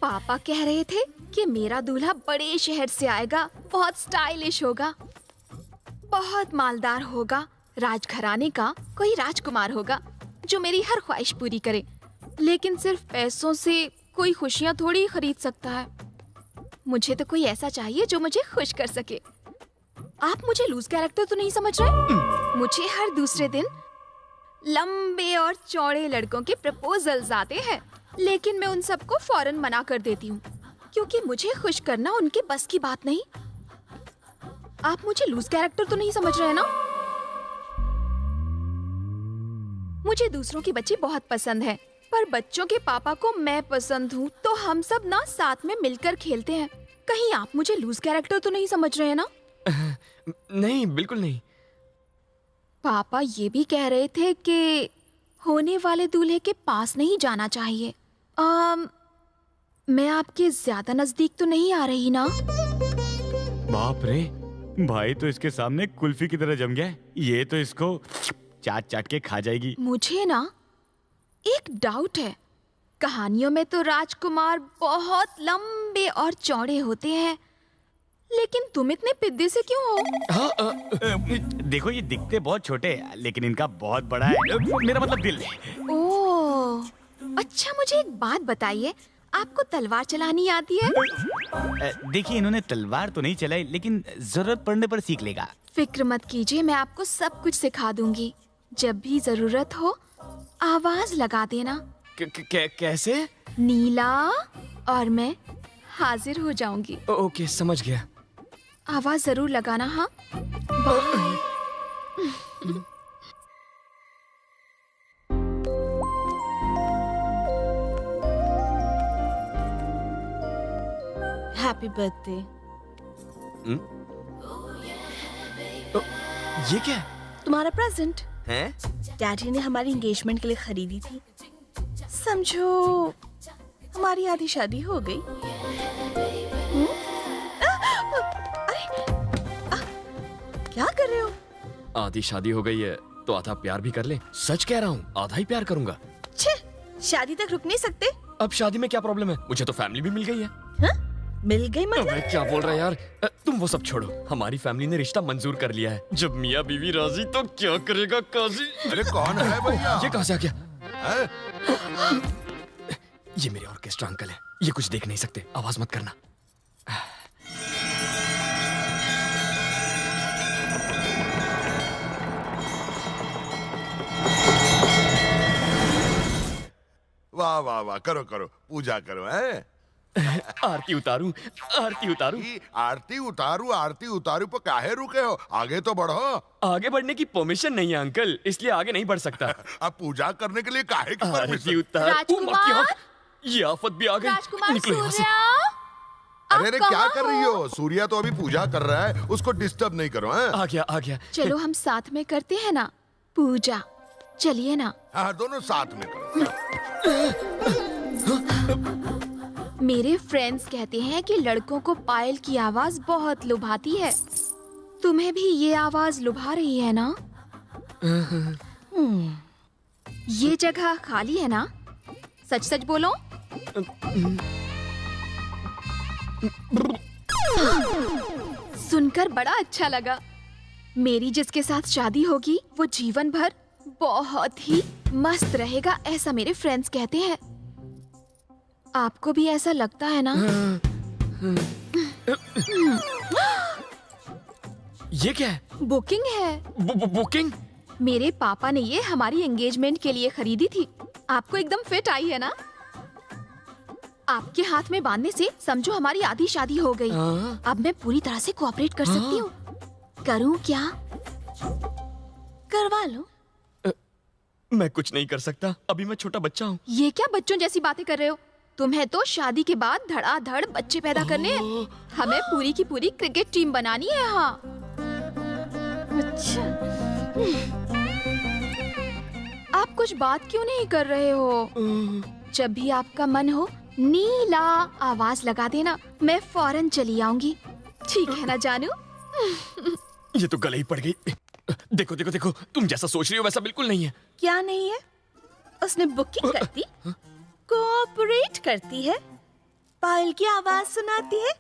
पापा कह रहे थे कि मेरा दूल्हा बड़े शहर से आएगा, बहुत स्टाइलिश होगा, बहुत मालदार होगा, राजघराने का कोई राजकुमार होगा जो मेरी हर ख्वाहिश पूरी करे। लेकिन सिर्फ पैसों से कोई खुशियाँ थोड़ी खरीद सकता है। मुझे तो कोई ऐसा चाहिए जो मुझे खुश कर सके। आप मुझे लूज कैरेक्टर तो नहीं समझ रहे? मुझे हर दूसरे दिन लंबे और चौड़े लड़कों के प्रपोजल्स आते हैं, लेकिन मैं उन सबको फौरन मना कर देती हूँ क्योंकि मुझे खुश करना उनके बस की बात नहीं। आप मुझे लूज कैरेक्टर तो नहीं समझ रहे ना? मुझे दूसरों के बच्चे बहुत पसंद हैं, पर बच्चों के पापा को मैं पसंद हूँ, तो हम सब ना साथ में मिलकर खेलते हैं। कहीं आप मुझे लूज कैरेक्टर तो नहीं समझ रहे हैं ना? नहीं, बिल्कुल नहीं। पापा ये भी कह रहे थे कि होने वाले दूल्हे के पास नहीं जाना चाहिए। मैं आपके ज्यादा नजदीक तो नहीं आ रही ना? बाप रे, भाई तो इसके सामने कुल्फी की तरह जम गया है। ये तो इसको चाट चाट के खा जाएगी। मुझे ना एक डाउट है। कहानियों में तो राजकुमार बहुत लंबे और चौड़े होते हैं, लेकिन तुम इतने पिद्दे से क्यों हो? देखो, ये दिखते बहुत छोटे हैं, लेकिन इनका बहुत बड़ा है। मेरा मतलब दिल। ओह, अच्छा मुझे एक बात बताइए, आपको तलवार चलानी आती है? देखिए, इन्होंने तलवार तो नहीं चलाई, लेकिन जरूरत पड़ने पर सीख लेगा। फिक्र मत कीजिए, मैं आपको सब कुछ सिखा दूंगी। जब भी जरूरत हो आवाज लगा देना। कैसे? नीला, और मैं हाजिर हो जाऊंगी। ओके, समझ गया। आवाज जरूर लगाना। हाँ, हैप्पी बर्थडे। ये क्या है? तुम्हारा प्रेजेंट हैं? डैडी ने हमारी एंगेजमेंट के लिए खरीदी थी। समझो हमारी आधी शादी हो गई। क्या कर रहे हो? आधी शादी हो गई है तो आधा प्यार भी कर ले। सच कह रहा हूँ, आधा ही प्यार करूंगा। छे, शादी तक रुक नहीं सकते? अब शादी में क्या प्रॉब्लम है? मुझे तो फैमिली भी मिल गई है। हाँ? मिल गई मतलब? अबे क्या बोल रहा है यार? तुम वो सब छोड़ो, हमारी फैमिली ने रिश्ता मंजूर कर लिया है। जब मियाँ बीवी राजी तो क्या करेगा काजी? अरे कौन है भैया? ये कहाँ से आ गया? हैं? ये मेरे ऑर्केस्ट्रा अंकल है। ये कुछ देख नहीं सकते, आवाज मत करना। वाह वाह वाह, करो करो, पूजा करो। हैं? आरती उतारूं, आरती उतारूं। आरती उतारू पर काहे रुके हो? आगे तो बढ़ो। आगे बढ़ने की परमिशन नहीं है अंकल, इसलिए आगे नहीं बढ़ सकता। अब पूजा करने के लिए काहे की आरती परमिशन? उतार। राजकुमार! ये आफत भी आ गई। राजकुमार निकलो यहाँ से। सूर्या, अरे क्या कर रही हो? सूर्या तो अभी पूजा कर रहा है, उसको डिस्टर्ब नहीं करो। हैं? आ गया, आ गया। चलो हम साथ में करते हैं ना पूजा। चलिए ना। हाँ, दोनों साथ में करो। मेरे फ्रेंड्स कहते हैं कि लड़कों को पायल की आवाज बहुत लुभाती है। तुम्हें भी ये आवाज लुभा रही है ना? ये जगह खाली है ना? सच सच बोलो। सुनकर बड़ा अच्छा लगा। मेरी जिसके साथ शादी होगी वो जीवन भर बहुत ही मस्त रहेगा, ऐसा मेरे फ्रेंड्स कहते हैं। आपको भी ऐसा लगता है ना? ये क्या है? बुकिंग है। बुकिंग? मेरे पापा ने ये हमारी एंगेजमेंट के लिए खरीदी थी। आपको एकदम फिट आई है ना? आपके हाथ में बांधने से समझो हमारी आधी शादी हो गई। अब मैं पूरी तरह से कोऑपरेट कर सकती हूँ। करूँ क्या? करवा लो। मैं कुछ नहीं कर सकता, अभी मैं छोटा बच्चा हूँ। ये क्या बच्चों जैसी बातें कर रहे हो? तुम्हें तो शादी के बाद धड़ाधड़ बच्चे पैदा करने हैं। हमें पूरी की पूरी क्रिकेट टीम बनानी है। हाँ, अच्छा, आप कुछ बात क्यों नहीं कर रहे हो? जब भी आपका मन हो नीला आवाज लगा देना, मैं फौरन चली आऊंगी। ठीक है ना जानू? ये तो गले ही पड़ गई। देखो देखो देखो, तुम जैसा सोच रही हो वैसा बिल्कुल नहीं है। क्या नहीं है? उसने बुकिंग करती, कोऑपरेट करती है, पायल की आवाज सुनाती है।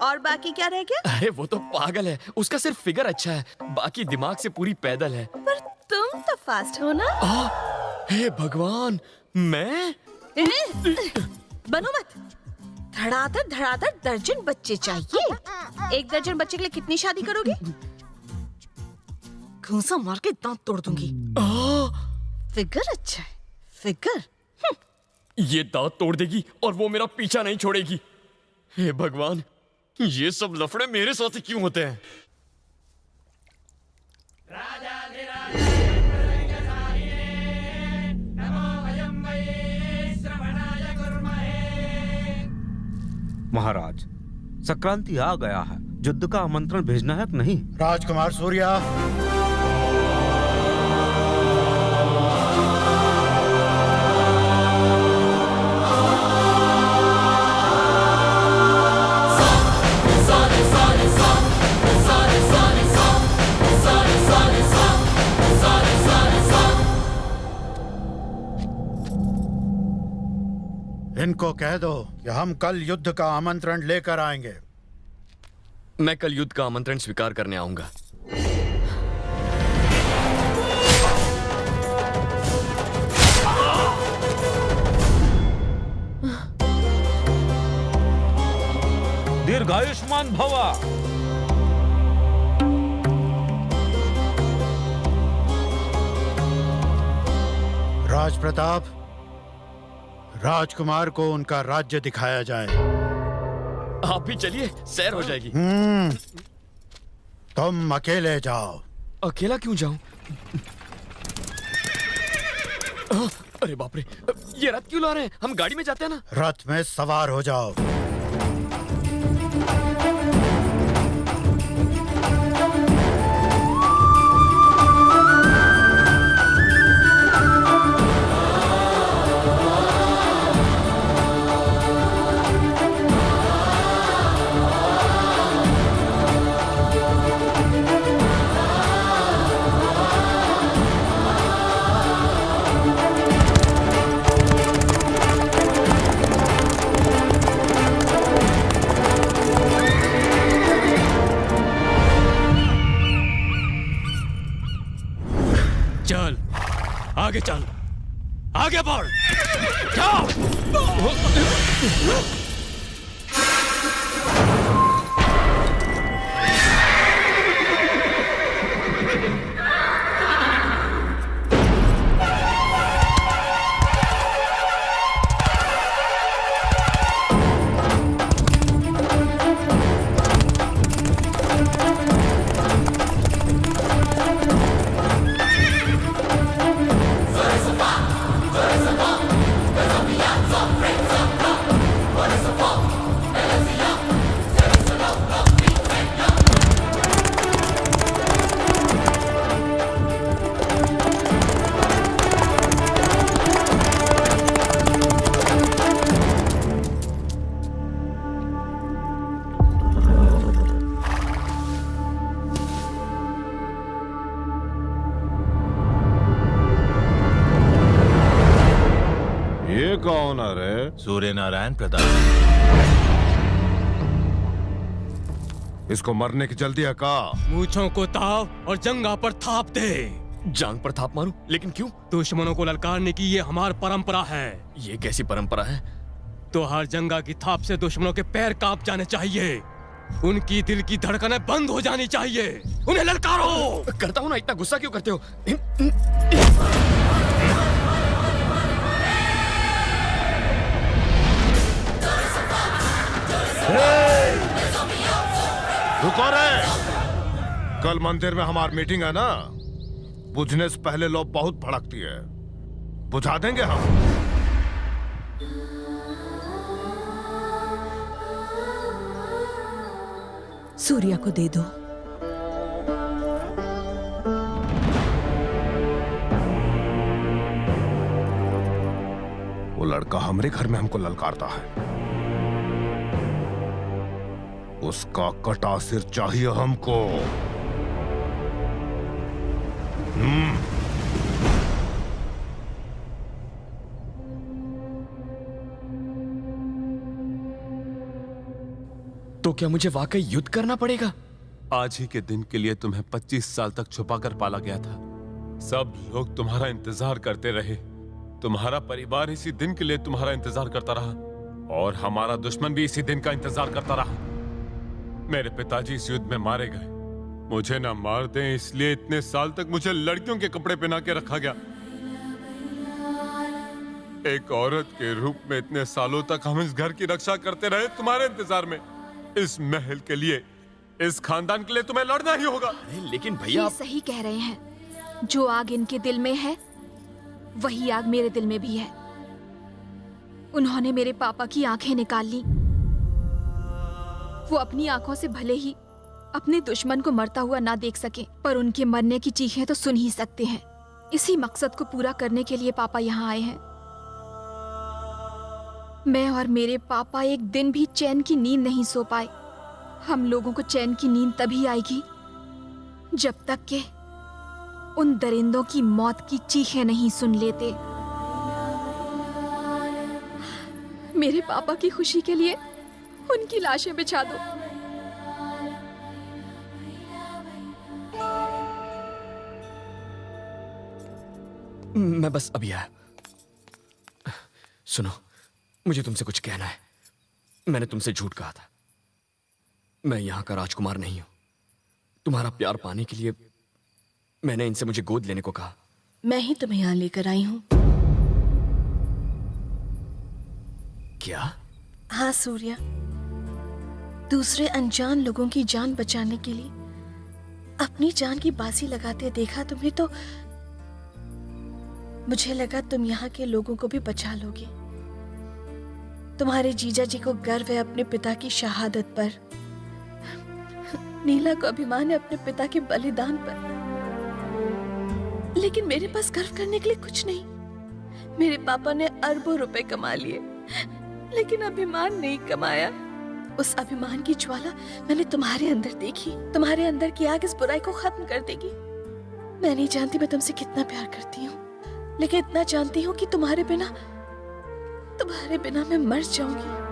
और बाकी क्या रह गया? अरे वो तो पागल है, उसका सिर्फ फिगर अच्छा है, बाकी दिमाग से पूरी पैदल है। पर तुम तो फास्ट हो ना। हे भगवान, मैं बनो मत। धड़ाधड़ धड़ाधड़ दर्जन बच्चे चाहिए। 1 दर्जन बच्चे के लिए कितनी शादी करोगे? घूंसा मार के दांत तोड़ दूंगी। फिगर अच्छा है, फिगर। ये दांत तोड़ देगी और वो मेरा पीछा नहीं छोड़ेगी। हे भगवान, ये सब लफड़े मेरे साथ ही क्यों होते हैं? महाराज, संक्रांति आ गया है, युद्ध का आमंत्रण भेजना है कि नहीं? राजकुमार सूर्या, इनको कह दो कि हम कल युद्ध का आमंत्रण लेकर आएंगे। मैं कल युद्ध का आमंत्रण स्वीकार करने आऊंगा। दीर्घायुष्मान भवा। राज प्रताप, राजकुमार को उनका राज्य दिखाया जाए। आप भी चलिए, सैर हो जाएगी। तुम अकेले जाओ। अकेला क्यों जाऊं? अरे बाप रे, ये रथ क्यों ला रहे हैं? हम गाड़ी में जाते हैं ना। रथ में सवार हो जाओ। चल आगे, चल आगे बढ़, जाओ। ये कौन है रे? सूर्य नारायण प्रताप। इसको मरने की जल्दी है का? मूंछों को ताव और जंगा पर थाप दे। जांग पर थाप मारूं? लेकिन क्यों? दुश्मनों को ललकारने की ये हमारी परंपरा है। ये कैसी परंपरा है? तो हर जंगा की थाप से दुश्मनों के पैर कांप जाने चाहिए, उनकी दिल की धड़कनें बंद हो जानी चाहिए। उन्हें ललकारो। करता हूं ना, इतना गुस्सा क्यों करते हो? रुको रे! कल मंदिर में हमारी मीटिंग है ना, बुझने से पहले लोग बहुत भड़कती है, बुझा देंगे हम। सूर्या को दे दो। वो लड़का हमारे घर में हमको ललकारता है, उसका कटा सिर चाहिए हमको। तो क्या मुझे वाकई युद्ध करना पड़ेगा? आज ही के दिन के लिए तुम्हें 25 साल तक छुपा कर पाला गया था। सब लोग तुम्हारा इंतजार करते रहे। तुम्हारा परिवार इसी दिन के लिए तुम्हारा इंतजार करता रहा और हमारा दुश्मन भी इसी दिन का इंतजार करता रहा। मेरे पिताजी इस युद्ध में मारे गए। मुझे ना मार दें इसलिए इतने साल तक मुझे लड़कियों के कपड़े पहना के रखा गया। एक औरत के रूप में इतने सालों तक हम इस घर की रक्षा करते रहे तुम्हारे इंतजार में। इस महल के लिए, इस खानदान के लिए तुम्हें लड़ना ही होगा। लेकिन भैया ये सही कह रहे हैं। जो आग इनके दिल में है वही आग मेरे दिल में भी है। उन्होंने मेरे पापा की आंखें निकाल ली। वो अपनी आंखों से भले ही अपने दुश्मन को मरता हुआ ना देख सके, पर उनके मरने की चीखें तो सुन ही सकते हैं। इसी मकसद को पूरा करने के लिए पापा यहाँ आए हैं। मैं और मेरे पापा एक दिन भी चैन की नींद नहीं सो पाए। हम लोगों को चैन की नींद तभी आएगी जब तक के उन दरिंदों की मौत की चीखें नहीं सुन लेते। मेरे पापा की खुशी के लिए उनकी लाशें बिछा दो। मैं बस अभी आया। सुनो, मुझे तुमसे कुछ कहना है। मैंने तुमसे झूठ कहा था। मैं यहां का राजकुमार नहीं हूं। तुम्हारा प्यार पाने के लिए मैंने इनसे मुझे गोद लेने को कहा। मैं ही तुम्हें यहाँ लेकर आई हूँ। क्या? हाँ सूर्या, दूसरे अनजान लोगों की जान बचाने के लिए अपनी जान की बाजी लगाते देखा तुम्हें, तो मुझे लगा तुम यहाँ के लोगों को भी बचा लोगे। तुम्हारे जीजा जी को गर्व है अपने पिता की शहादत पर। नीला को अभिमान है अपने पिता के बलिदान पर। लेकिन मेरे पास गर्व करने के लिए कुछ नहीं। मेरे पापा ने अरबों रुपए कमा लिए, लेकिन अभिमान नहीं कमाया। उस अभिमान की ज्वाला मैंने तुम्हारे अंदर देखी। तुम्हारे अंदर की आग इस बुराई को खत्म कर देगी। मैं नहीं जानती मैं तुमसे कितना प्यार करती हूँ, लेकिन इतना जानती हूँ कि तुम्हारे बिना मैं मर जाऊंगी।